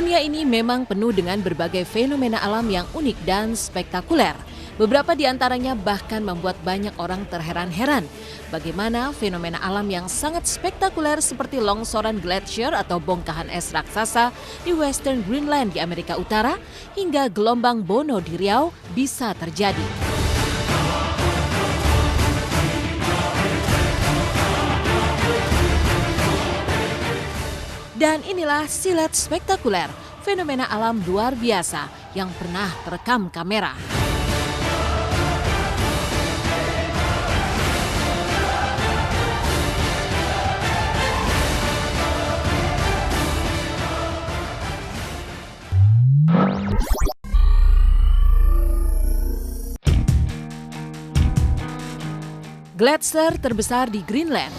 Dunia ini memang penuh dengan berbagai fenomena alam yang unik dan spektakuler. Beberapa di antaranya bahkan membuat banyak orang terheran-heran. Bagaimana fenomena alam yang sangat spektakuler seperti longsoran glacier atau bongkahan es raksasa di Western Greenland di Amerika Utara hingga gelombang Bono di Riau bisa terjadi. Dan inilah silet spektakuler, fenomena alam luar biasa yang pernah terekam kamera. Gletser terbesar di Greenland.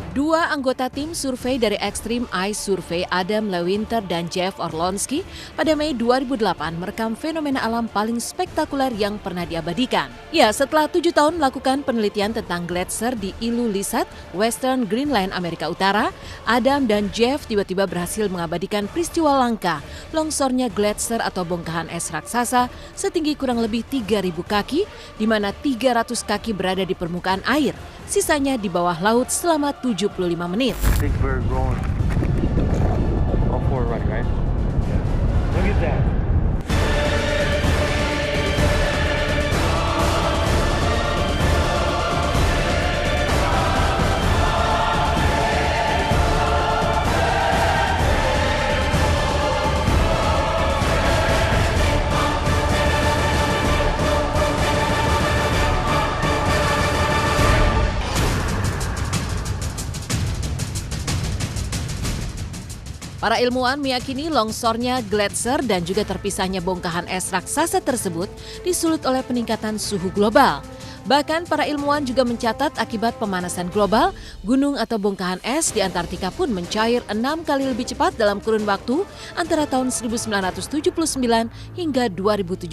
Dua anggota tim survei dari Extreme Ice Survey, Adam Lewinter dan Jeff Orlonsky, pada Mei 2008 merekam fenomena alam paling spektakuler yang pernah diabadikan. Ya, setelah 7 tahun melakukan penelitian tentang gletser di Ilulissat, Western Greenland, Amerika Utara, Adam dan Jeff tiba-tiba berhasil mengabadikan peristiwa langka, longsornya gletser atau bongkahan es raksasa setinggi kurang lebih 3.000 kaki, di mana 300 kaki berada di permukaan air, sisanya di bawah laut selama 75 menit. Think we're going all forward running, right? Yeah. Look at that. Para ilmuwan meyakini longsornya gletser dan juga terpisahnya bongkahan es raksasa tersebut disulut oleh peningkatan suhu global. Bahkan para ilmuwan juga mencatat akibat pemanasan global, gunung atau bongkahan es di Antartika pun mencair 6 kali lebih cepat dalam kurun waktu antara tahun 1979 hingga 2017.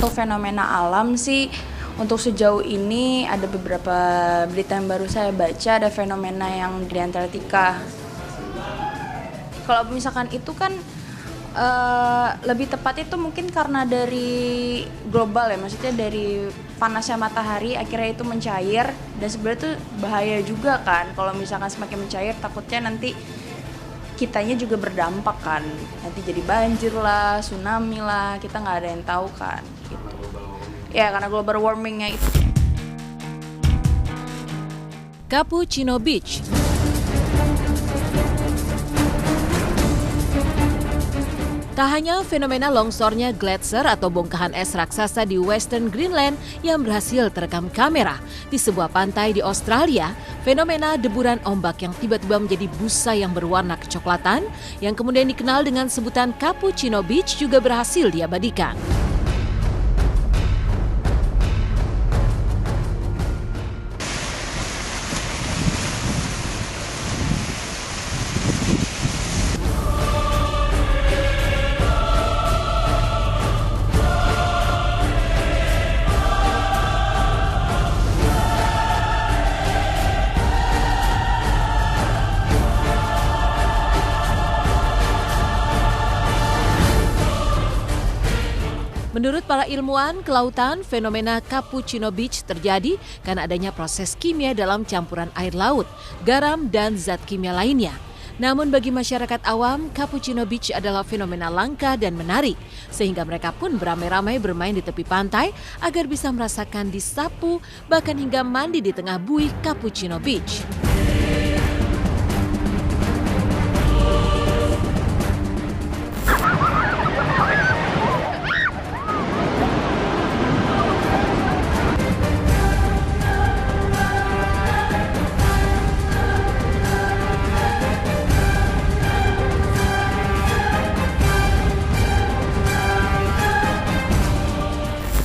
Untuk fenomena alam sih, untuk sejauh ini ada beberapa berita yang baru saya baca, ada fenomena yang di Antartika. Kalau misalkan itu kan lebih tepat itu mungkin karena dari global ya, maksudnya dari panasnya matahari akhirnya itu mencair, dan sebenarnya itu bahaya juga kan kalau misalkan semakin mencair, takutnya nanti kitanya juga berdampak kan, nanti jadi banjir lah, tsunami lah, kita nggak ada yang tahu kan gitu. Ya karena global warmingnya itu. Cappuccino Beach. Tak hanya fenomena longsornya gletser atau bongkahan es raksasa di Western Greenland yang berhasil terekam kamera. Di sebuah pantai di Australia, fenomena deburan ombak yang tiba-tiba menjadi busa yang berwarna kecoklatan, yang kemudian dikenal dengan sebutan Cappuccino Beach juga berhasil diabadikan. Menurut para ilmuwan kelautan, fenomena Cappuccino Beach terjadi karena adanya proses kimia dalam campuran air laut, garam, dan zat kimia lainnya. Namun bagi masyarakat awam, Cappuccino Beach adalah fenomena langka dan menarik, sehingga mereka pun beramai-ramai bermain di tepi pantai agar bisa merasakan disapu, bahkan hingga mandi di tengah buih Cappuccino Beach.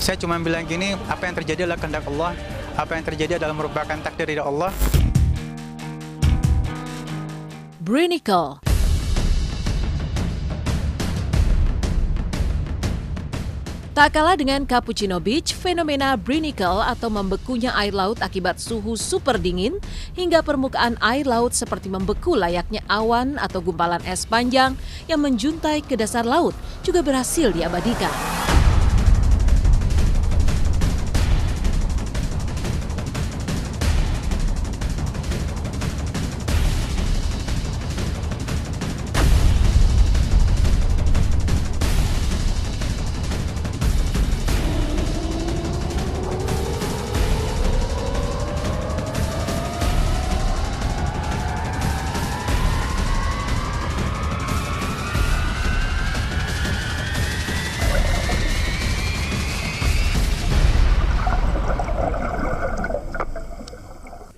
Saya cuma bilang gini, apa yang terjadi adalah kehendak Allah, apa yang terjadi adalah merupakan takdir dari Allah. Brinicle. Tak kalah dengan Cappuccino Beach, fenomena Brinicle atau membekunya air laut akibat suhu super dingin hingga permukaan air laut seperti membeku layaknya awan atau gumpalan es panjang yang menjuntai ke dasar laut juga berhasil diabadikan.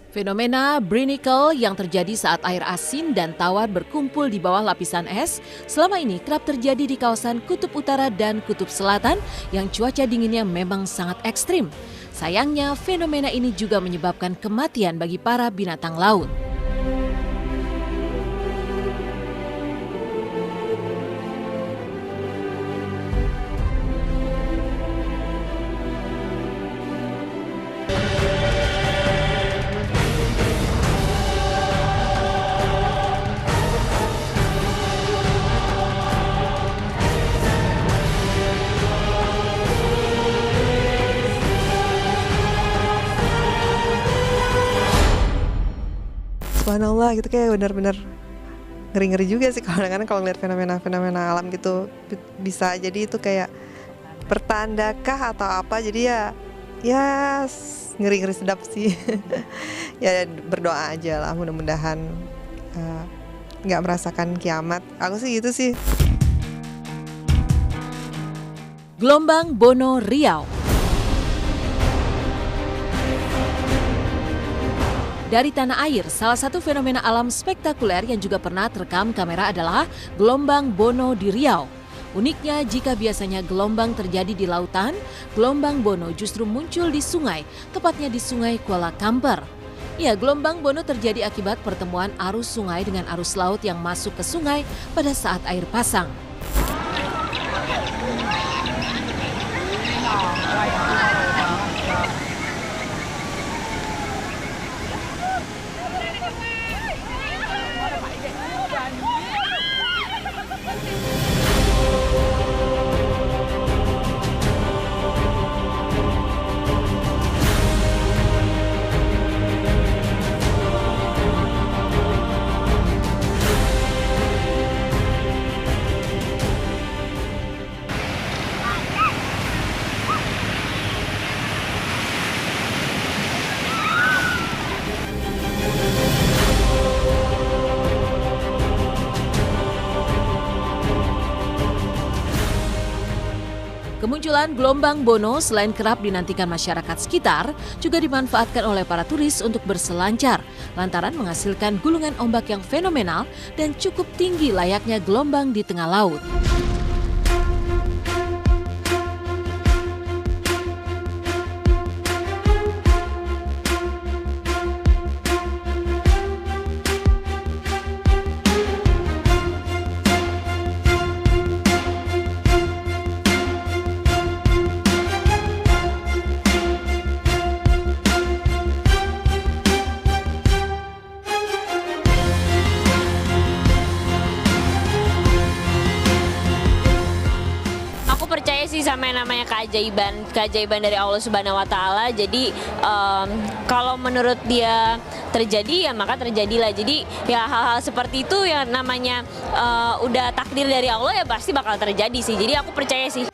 Fenomena Brinicle yang terjadi saat air asin dan tawar berkumpul di bawah lapisan es selama ini kerap terjadi di kawasan Kutub Utara dan Kutub Selatan yang cuaca dinginnya memang sangat ekstrim. Sayangnya, fenomena ini juga menyebabkan kematian bagi para binatang laut. Subhanallah, gitu kayak benar-benar ngeri-ngeri juga sih kadang-kadang kalau ngeliat fenomena-fenomena alam gitu. Bisa jadi itu kayak pertandakah atau apa, jadi ya ngeri-ngeri sedap sih. Ya berdoa aja lah, mudah-mudahan nggak merasakan kiamat. Aku sih gitu sih. Gelombang Bono Riau. Dari tanah air, salah satu fenomena alam spektakuler yang juga pernah terekam kamera adalah gelombang Bono di Riau. Uniknya, jika biasanya gelombang terjadi di lautan, gelombang Bono justru muncul di sungai, tepatnya di Sungai Kuala Kampar. Ya, gelombang Bono terjadi akibat pertemuan arus sungai dengan arus laut yang masuk ke sungai pada saat air pasang. Kemunculan gelombang Bono selain kerap dinantikan masyarakat sekitar, juga dimanfaatkan oleh para turis untuk berselancar, lantaran menghasilkan gulungan ombak yang fenomenal dan cukup tinggi layaknya gelombang di tengah laut. Percaya sih sama yang namanya keajaiban dari Allah Subhanahu Wa Taala. Jadi kalau menurut dia terjadi ya maka terjadilah. Jadi ya hal-hal seperti itu yang namanya udah takdir dari Allah ya pasti bakal terjadi sih. Jadi aku percaya sih.